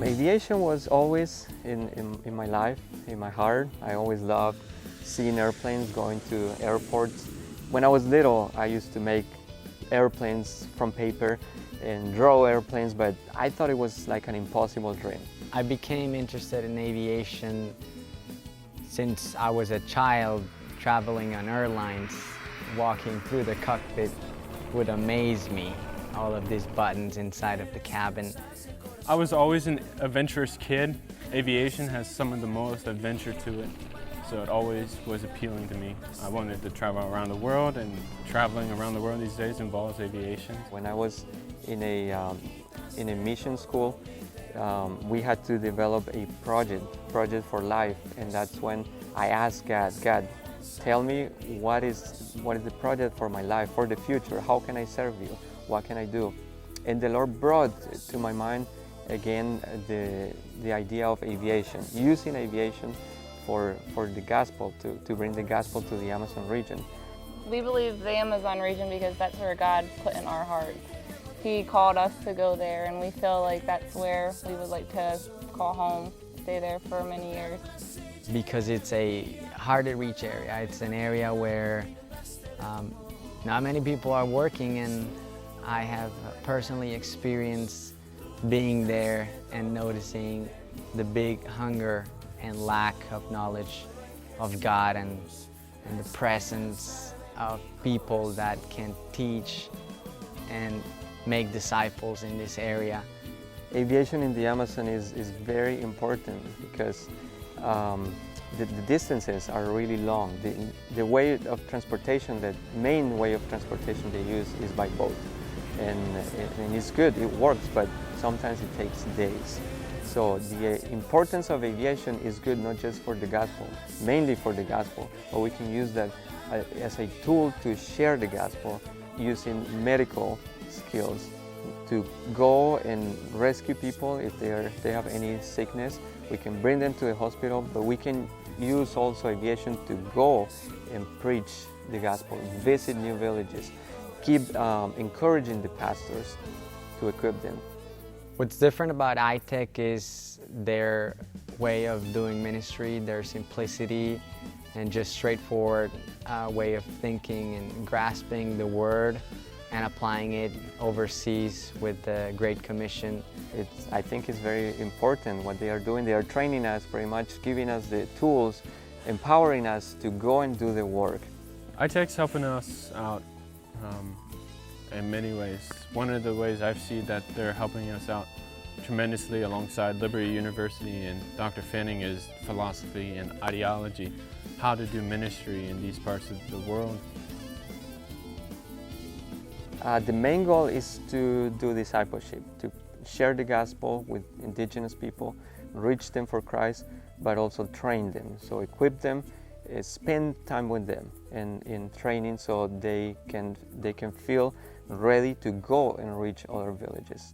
Aviation was always in my life, in my heart. I always loved seeing airplanes, going to airports. When I was little, I used to make airplanes from paper and draw airplanes, but I thought it was like an impossible dream. I became interested in aviation since I was a child. Traveling on airlines, walking through the cockpit would amaze me. All of these buttons inside of the cabin. I was always an adventurous kid. Aviation has some of the most adventure to it, so it always was appealing to me. I wanted to travel around the world, and traveling around the world these days involves aviation. When I was in a mission school, we had to develop a project for life, and that's when I asked God, tell me what is the project for my life, for the future? How can I serve you? What can I do? And the Lord brought to my mind again the idea of aviation, using aviation for the gospel, to bring the gospel to the Amazon region. We believe the Amazon region because that's where God put in our hearts. He called us to go there, and we feel like that's where we would like to call home, stay there for many years. Because it's a hard to reach area. It's an area where not many people are working, and I have personally experienced being there and noticing the big hunger and lack of knowledge of God and the presence of people that can teach and make disciples in this area. Aviation in the Amazon is very important because the distances are really long. The way of transportation, the main way of transportation they use is by boat. And it's good, it works, but sometimes it takes days. So the importance of aviation is good not just for the gospel, mainly for the gospel, but we can use that as a tool to share the gospel using medical skills to go and rescue people if they have any sickness. We can bring them to a hospital, but we can use also aviation to go and preach the gospel, visit new villages, keep encouraging the pastors to equip them. What's different about ITEC is their way of doing ministry, their simplicity, and just straightforward way of thinking and grasping the word and applying it overseas with the Great Commission. I think it's very important what they are doing. They are training us, very much giving us the tools, empowering us to go and do the work. ITEC's helping us out in many ways. One of the ways I've seen that they're helping us out tremendously alongside Liberty University and Dr. Fanning is philosophy and ideology, how to do ministry in these parts of the world. The main goal is to do discipleship, to share the gospel with indigenous people, reach them for Christ, but also train them. So equip them, spend time with them and in training so they can feel ready to go and reach other villages.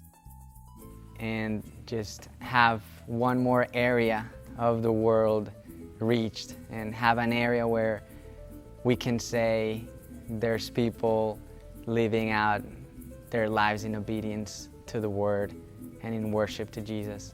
And just have one more area of the world reached, and have an area where we can say there's people living out their lives in obedience to the Word and in worship to Jesus.